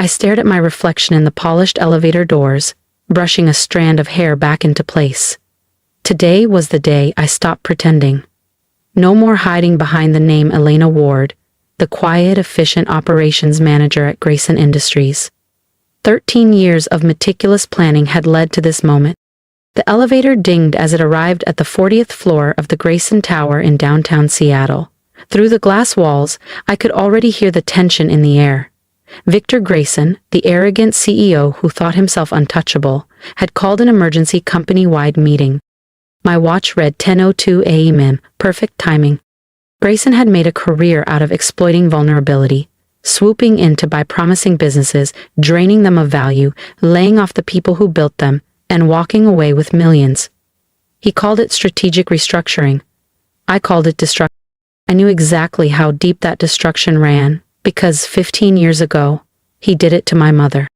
I stared at my reflection in the polished elevator doors, brushing a strand of hair back into place. Today was the day I stopped pretending. No more hiding behind the name Elena Ward, the quiet, efficient operations manager at Grayson Industries. 13 years of meticulous planning had led to this moment. The elevator dinged as it arrived at the 40th floor of the Grayson Tower in downtown Seattle. Through the glass walls, I could already hear the tension in the air. Victor Grayson, the arrogant CEO who thought himself untouchable, had called an emergency company-wide meeting. My watch read 10:02 a.m. Perfect timing. Grayson had made a career out of exploiting vulnerability, swooping in to buy promising businesses, draining them of value, laying off the people who built them, and walking away with millions. He called it strategic restructuring. I called it destruction. I knew exactly how deep that destruction ran, because 15 years ago, he did it to my mother.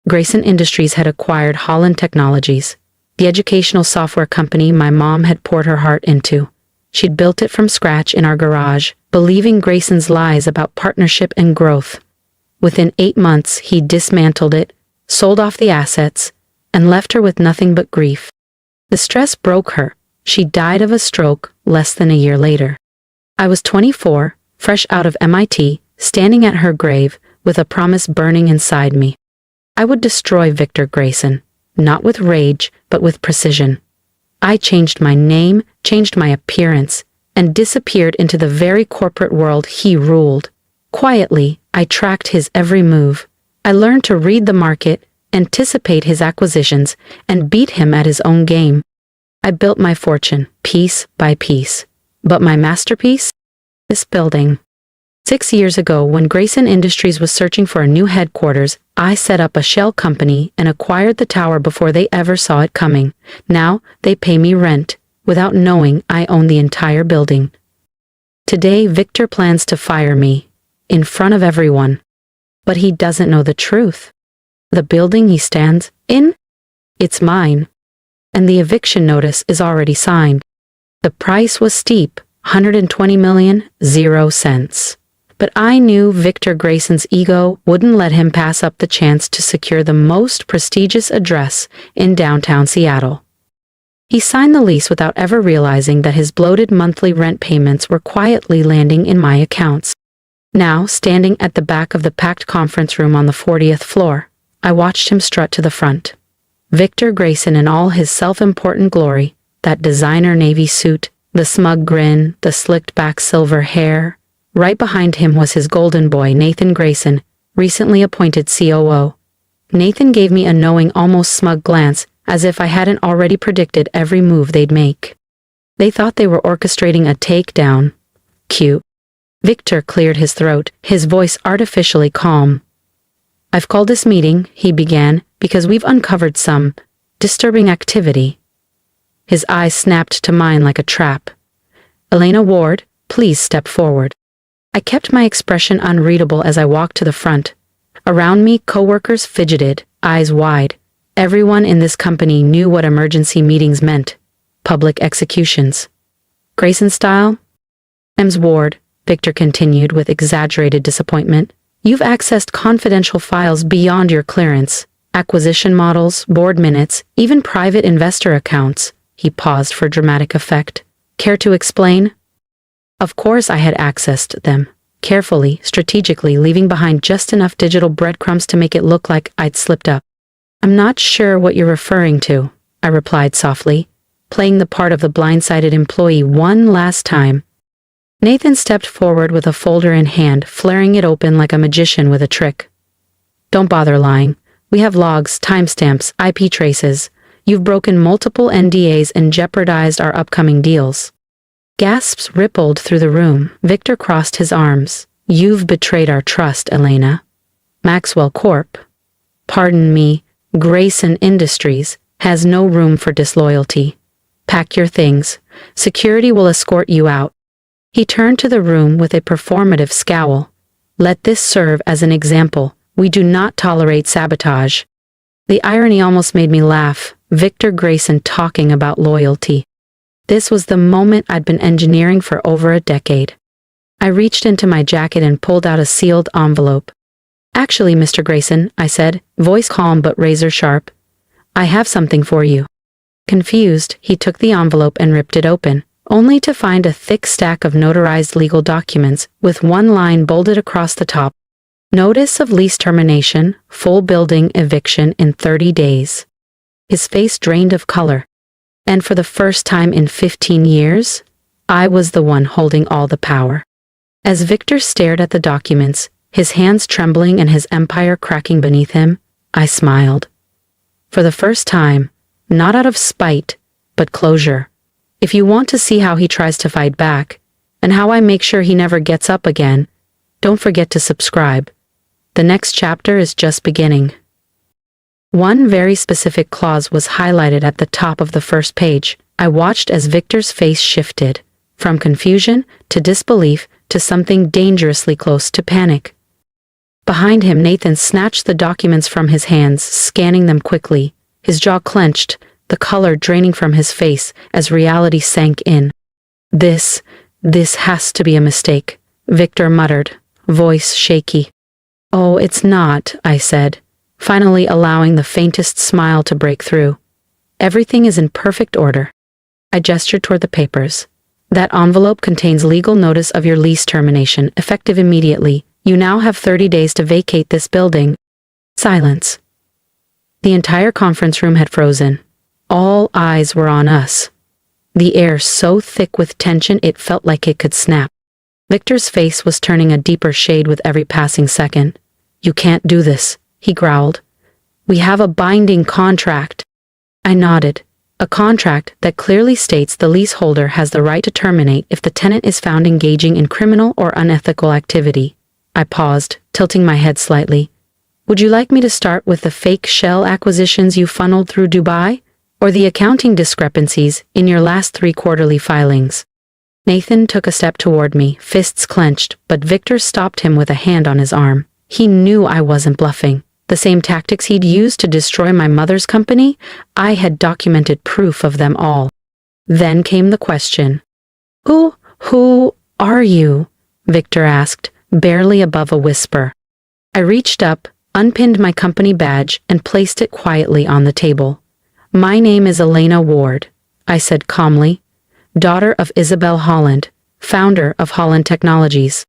Grayson Industries had acquired Holland Technologies, the educational software company my mom had poured her heart into. She'd built it from scratch in our garage, believing Grayson's lies about partnership and growth. Within 8 months, he dismantled it, sold off the assets, and left her with nothing but grief. The stress broke her. She died of a stroke less than a year later. I was 24, fresh out of MIT, standing at her grave with a promise burning inside me. I would destroy Victor Grayson, not with rage, but with precision. I changed my name, changed my appearance, and disappeared into the very corporate world he ruled. Quietly, I tracked his every move. I learned to read the market, anticipate his acquisitions, and beat him at his own game. I built my fortune, piece by piece. But my masterpiece? This building. 6 years ago, when Grayson Industries was searching for a new headquarters, I set up a shell company and acquired the tower before they ever saw it coming. Now, they pay me rent, without knowing I own the entire building. Today, Victor plans to fire me, in front of everyone. But he doesn't know the truth. The building he stands in? It's mine. And the eviction notice is already signed. The price was steep, $120 million, 0 cents. But I knew Victor Grayson's ego wouldn't let him pass up the chance to secure the most prestigious address in downtown Seattle. He signed the lease without ever realizing that his bloated monthly rent payments were quietly landing in my accounts. Now, standing at the back of the packed conference room on the 40th floor, I watched him strut to the front. Victor Grayson in all his self-important glory, that designer navy suit, the smug grin, the slicked-back silver hair. Right behind him was his golden boy, Nathan Grayson, recently appointed COO. Nathan gave me a knowing, almost smug glance, as if I hadn't already predicted every move they'd make. They thought they were orchestrating a takedown. Cute. Victor cleared his throat, his voice artificially calm. "I've called this meeting," he began, "because we've uncovered some disturbing activity." His eyes snapped to mine like a trap. "Elena Ward, please step forward." I kept my expression unreadable as I walked to the front. Around me, coworkers fidgeted, eyes wide. Everyone in this company knew what emergency meetings meant. Public executions. "Grayson style?" "Ms. Ward," Victor continued with exaggerated disappointment, "you've accessed confidential files beyond your clearance. Acquisition models, board minutes, even private investor accounts." He paused for dramatic effect. "Care to explain?" Of course I had accessed them, carefully, strategically, leaving behind just enough digital breadcrumbs to make it look like I'd slipped up. "I'm not sure what you're referring to," I replied softly, playing the part of the blindsided employee one last time. Nathan stepped forward with a folder in hand, flaring it open like a magician with a trick. "Don't bother lying. We have logs, timestamps, IP traces. You've broken multiple NDAs and jeopardized our upcoming deals." Gasps rippled through the room. Victor crossed his arms. "You've betrayed our trust, Elena." "Maxwell Corp. Pardon me, Grayson Industries has no room for disloyalty. Pack your things. Security will escort you out." He turned to the room with a performative scowl. "Let this serve as an example. We do not tolerate sabotage." The irony almost made me laugh. Victor Grayson talking about loyalty. This was the moment I'd been engineering for over a decade. I reached into my jacket and pulled out a sealed envelope. Actually, Mr. Grayson, I said, voice calm but razor sharp, I have something for you. Confused, he took the envelope and ripped it open, only to find a thick stack of notarized legal documents with one line bolded across the top. Notice of lease termination, full building eviction in 30 days. His face drained of color. And for the first time in 15 years, I was the one holding all the power. As Victor stared at the documents, his hands trembling and his empire cracking beneath him, I smiled. For the first time, not out of spite, but closure. If you want to see how he tries to fight back, and how I make sure he never gets up again, don't forget to subscribe. The next chapter is just beginning. One very specific clause was highlighted at the top of the first page. I watched as Victor's face shifted, from confusion to disbelief to something dangerously close to panic. Behind him, Nathan snatched the documents from his hands, scanning them quickly, his jaw clenched, the color draining from his face as reality sank in. This has to be a mistake, Victor muttered, voice shaky. Oh, it's not, I said, finally allowing the faintest smile to break through. Everything is in perfect order. I gestured toward the papers. That envelope contains legal notice of your lease termination, effective immediately. You now have 30 days to vacate this building. Silence. The entire conference room had frozen. All eyes were on us. The air so thick with tension it felt like it could snap. Victor's face was turning a deeper shade with every passing second. You can't do this, he growled. We have a binding contract. I nodded. A contract that clearly states the leaseholder has the right to terminate if the tenant is found engaging in criminal or unethical activity. I paused, tilting my head slightly. Would you like me to start with the fake shell acquisitions you funneled through Dubai, or the accounting discrepancies in your last 3 quarterly filings? Nathan took a step toward me, fists clenched, but Victor stopped him with a hand on his arm. He knew I wasn't bluffing. The same tactics he'd used to destroy my mother's company, I had documented proof of them all. Then came the question. Who are you? Victor asked, barely above a whisper. I reached up, unpinned my company badge, and placed it quietly on the table. My name is Elena Ward, I said calmly, daughter of Isabel Holland, founder of Holland Technologies.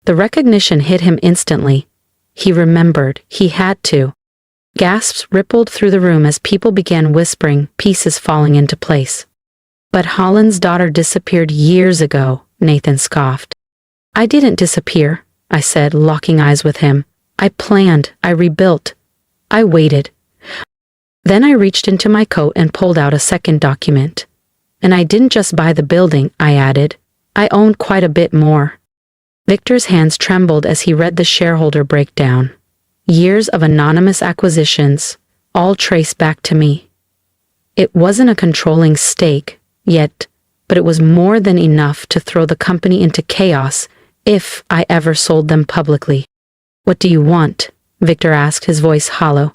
The recognition hit him instantly. He remembered. He had to. Gasps rippled through the room as people began whispering, pieces falling into place. But Holland's daughter disappeared years ago, Nathan scoffed. I didn't disappear, I said, locking eyes with him. I planned. I rebuilt. I waited. Then I reached into my coat and pulled out a second document. And I didn't just buy the building, I added. I owned quite a bit more. Victor's hands trembled as he read the shareholder breakdown. Years of anonymous acquisitions, all traced back to me. It wasn't a controlling stake, yet, but it was more than enough to throw the company into chaos if I ever sold them publicly. What do you want? Victor asked, his voice hollow.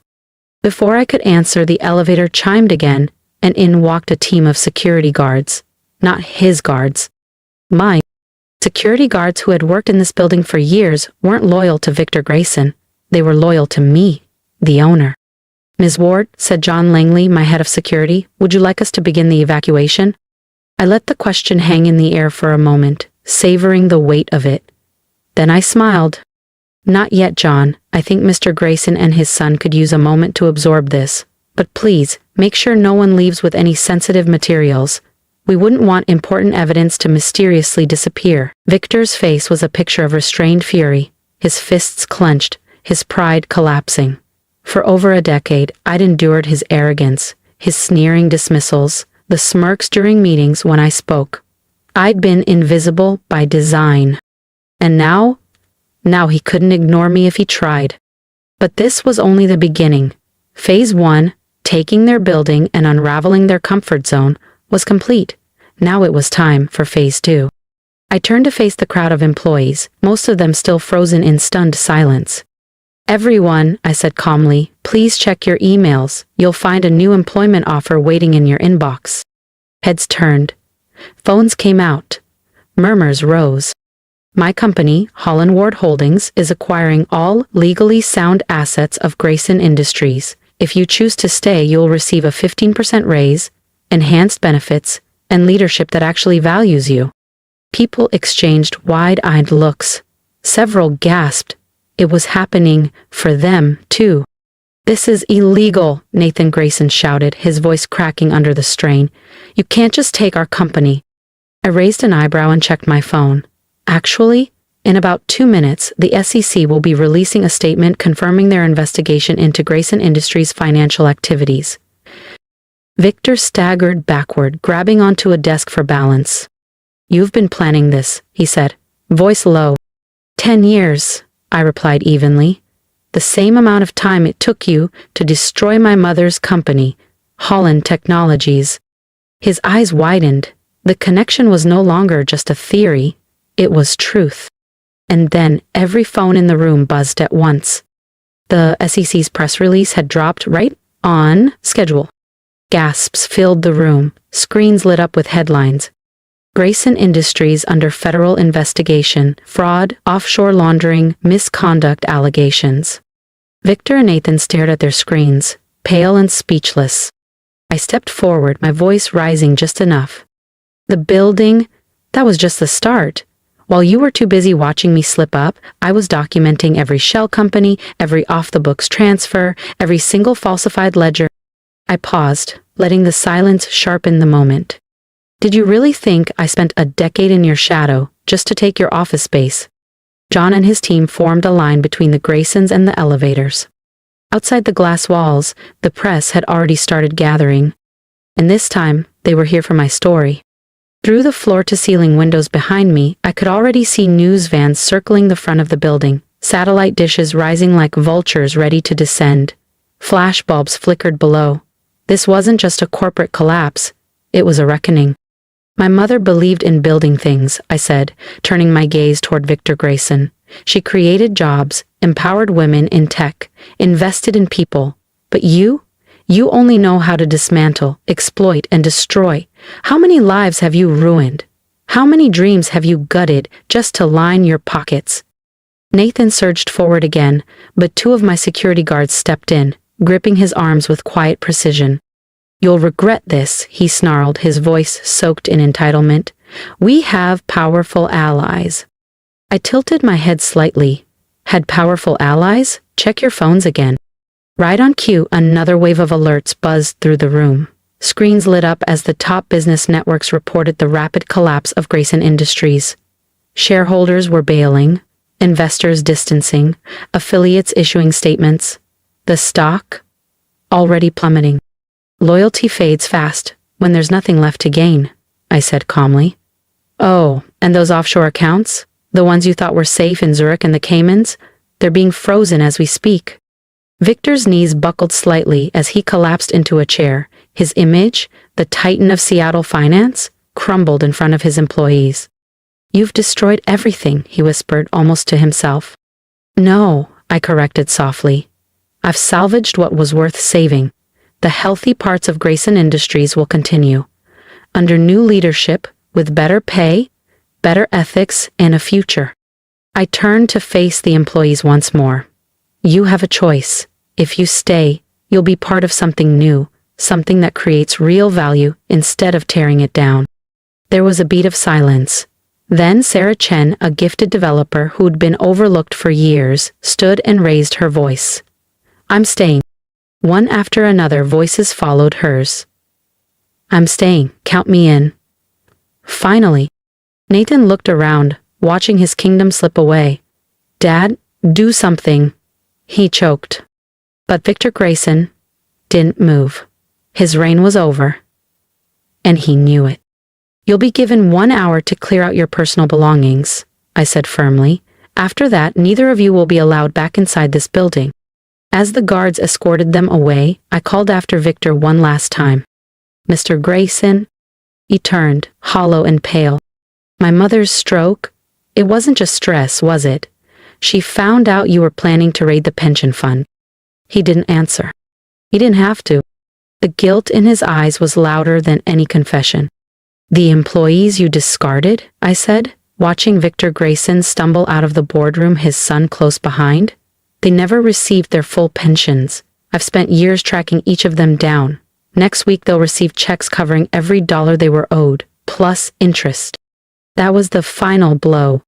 Before I could answer, the elevator chimed again, and in walked a team of security guards. Not his guards. Mine. Security guards who had worked in this building for years weren't loyal to Victor Grayson. They were loyal to me, the owner. Ms. Ward, said John Langley, my head of security, would you like us to begin the evacuation? I let the question hang in the air for a moment, savoring the weight of it. Then I smiled. Not yet, John. I think Mr. Grayson and his son could use a moment to absorb this. But please, make sure no one leaves with any sensitive materials. We wouldn't want important evidence to mysteriously disappear. Victor's face was a picture of restrained fury, his fists clenched, his pride collapsing. For over a decade, I'd endured his arrogance, his sneering dismissals, the smirks during meetings when I spoke. I'd been invisible by design. And now he couldn't ignore me if he tried. But this was only the beginning. Phase 1, taking their building and unraveling their comfort zone, was complete. Now it was time for Phase 2. I turned to face the crowd of employees, most of them still frozen in stunned silence. Everyone, I said calmly, please check your emails. You'll find a new employment offer waiting in your inbox. Heads turned. Phones came out. Murmurs rose. My company, Holland Ward Holdings, is acquiring all legally sound assets of Grayson Industries. If you choose to stay, you'll receive a 15% raise, enhanced benefits, and leadership that actually values you. People exchanged wide-eyed looks. Several gasped. It was happening for them, too. "This is illegal," Nathan Grayson shouted, his voice cracking under the strain. "You can't just take our company." I raised an eyebrow and checked my phone. Actually, in about 2 minutes, the SEC will be releasing a statement confirming their investigation into Grayson Industries' financial activities. Victor staggered backward, grabbing onto a desk for balance. "You've been planning this," he said, voice low. 10 years, I replied evenly. "The same amount of time it took you to destroy my mother's company, Holland Technologies." His eyes widened. The connection was no longer just a theory, it was truth. And then every phone in the room buzzed at once. The SEC's press release had dropped right on schedule. Gasps filled the room, screens lit up with headlines. Grayson Industries under federal investigation, fraud, offshore laundering, misconduct allegations. Victor and Nathan stared at their screens, pale and speechless. I stepped forward, my voice rising just enough. "The building, that was just the start. While you were too busy watching me slip up, I was documenting every shell company, every off-the-books transfer, every single falsified ledger." I paused, letting the silence sharpen the moment. "Did you really think I spent a decade in your shadow just to take your office space?" John and his team formed a line between the Graysons and the elevators. Outside the glass walls, the press had already started gathering. And this time, they were here for my story. Through the floor-to-ceiling windows behind me, I could already see news vans circling the front of the building, satellite dishes rising like vultures ready to descend. Flashbulbs flickered below. This wasn't just a corporate collapse, it was a reckoning. "My mother believed in building things," I said, turning my gaze toward Victor Grayson. "She created jobs, empowered women in tech, invested in people. But you only know how to dismantle, exploit, and destroy. How many lives have you ruined? How many dreams have you gutted just to line your pockets?" Nathan surged forward again, but 2 of my security guards stepped in, gripping his arms with quiet precision. "You'll regret this," he snarled, his voice soaked in entitlement. "We have powerful allies." I tilted my head slightly. Had powerful allies? Check your phones again. Right on cue, another wave of alerts buzzed through the room. Screens lit up as the top business networks reported the rapid collapse of Grayson Industries. Shareholders were bailing, investors distancing, affiliates issuing statements. The stock? Already plummeting. "Loyalty fades fast when there's nothing left to gain," I said calmly. "Oh, and those offshore accounts? The ones you thought were safe in Zurich and the Caymans? They're being frozen as we speak." Victor's knees buckled slightly as he collapsed into a chair. His image, the titan of Seattle finance, crumbled in front of his employees. "You've destroyed everything," he whispered, almost to himself. "No," I corrected softly. "I've salvaged what was worth saving. The healthy parts of Grayson Industries will continue. Under new leadership, with better pay, better ethics, and a future." I turned to face the employees once more. "You have a choice. If you stay, you'll be part of something new, something that creates real value instead of tearing it down." There was a beat of silence. Then Sarah Chen, a gifted developer who'd been overlooked for years, stood and raised her voice. "I'm staying." One after another, voices followed hers. "I'm staying. Count me in." Finally, Nathan looked around, watching his kingdom slip away. "Dad, do something," he choked. But Victor Grayson didn't move. His reign was over. And he knew it. "You'll be given 1 hour to clear out your personal belongings," I said firmly. "After that, neither of you will be allowed back inside this building." As the guards escorted them away, I called after Victor one last time. "Mr. Grayson?" He turned, hollow and pale. "My mother's stroke? It wasn't just stress, was it? She found out you were planning to raid the pension fund." He didn't answer. He didn't have to. The guilt in his eyes was louder than any confession. "The employees you discarded?" I said, watching Victor Grayson stumble out of the boardroom, his son close behind. They never received their full pensions. I've spent years tracking each of them down. Next week they'll receive checks covering every dollar they were owed, plus interest. That was the final blow.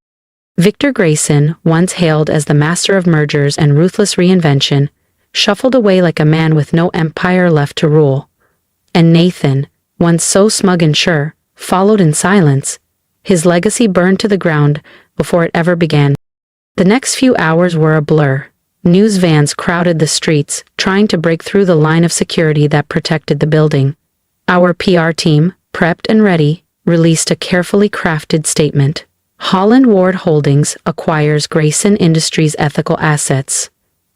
Victor Grayson, once hailed as the master of mergers and ruthless reinvention, shuffled away like a man with no empire left to rule. And Nathan, once so smug and sure, followed in silence. His legacy burned to the ground before it ever began. The next few hours were a blur. News vans crowded the streets, trying to break through the line of security that protected the building. Our PR team, prepped and ready, released a carefully crafted statement. Holland Ward Holdings acquires Grayson Industries ethical assets.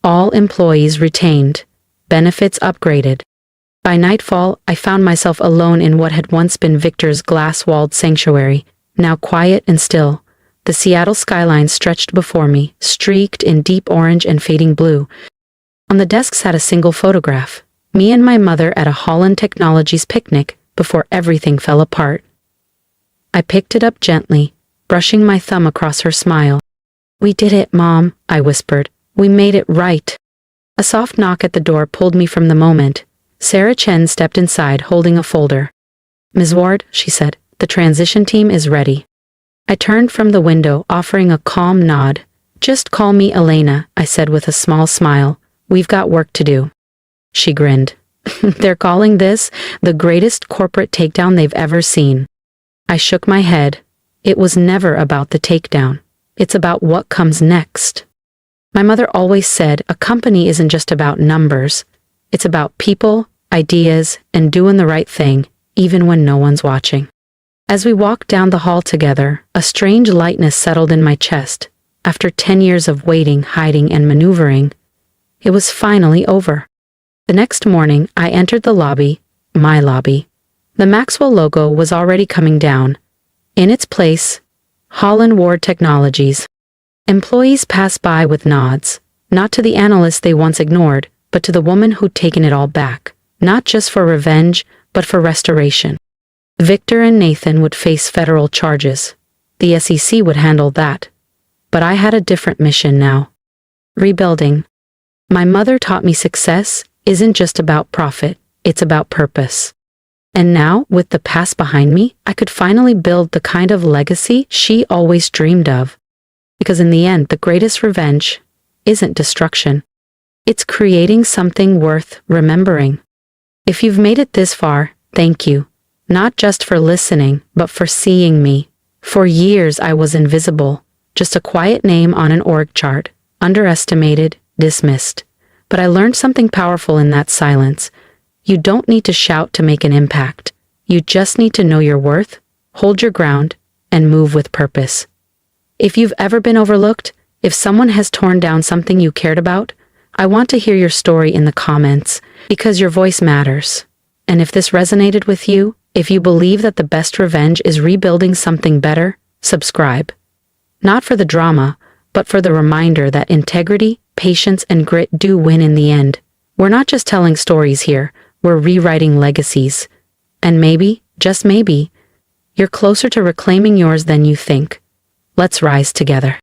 All employees retained. Benefits upgraded. By nightfall, I found myself alone in what had once been Victor's glass-walled sanctuary, now quiet and still. The Seattle skyline stretched before me, streaked in deep orange and fading blue. On the desk sat a single photograph, me and my mother at a Holland Technologies picnic before everything fell apart. I picked it up gently, brushing my thumb across her smile. "We did it, Mom," I whispered. "We made it right." A soft knock at the door pulled me from the moment. Sarah Chen stepped inside holding a folder. "Ms. Ward," she said, "the transition team is ready." I turned from the window, offering a calm nod. "Just call me Elena," I said with a small smile. "We've got work to do." She grinned. "They're calling this the greatest corporate takedown they've ever seen." I shook my head. It was never about the takedown. It's about what comes next. My mother always said a company isn't just about numbers. It's about people, ideas, and doing the right thing, even when no one's watching. As we walked down the hall together, a strange lightness settled in my chest. After 10 years of waiting, hiding, and maneuvering, it was finally over. The next morning, I entered the lobby, my lobby. The Maxwell logo was already coming down. In its place, Holland Ward Technologies. Employees passed by with nods, not to the analysts they once ignored, but to the woman who'd taken it all back, not just for revenge, but for restoration. Victor and Nathan would face federal charges. The SEC would handle that. But I had a different mission now. Rebuilding. My mother taught me success isn't just about profit, it's about purpose. And now, with the past behind me, I could finally build the kind of legacy she always dreamed of. Because in the end, the greatest revenge isn't destruction. It's creating something worth remembering. If you've made it this far, thank you. Not just for listening, but for seeing me. For years I was invisible, just a quiet name on an org chart, underestimated, dismissed. But I learned something powerful in that silence. You don't need to shout to make an impact. You just need to know your worth, hold your ground, and move with purpose. If you've ever been overlooked, if someone has torn down something you cared about, I want to hear your story in the comments, because your voice matters. And if this resonated with you, if you believe that the best revenge is rebuilding something better, subscribe. Not for the drama, but for the reminder that integrity, patience, and grit do win in the end. We're not just telling stories here, we're rewriting legacies. And maybe, just maybe, you're closer to reclaiming yours than you think. Let's rise together.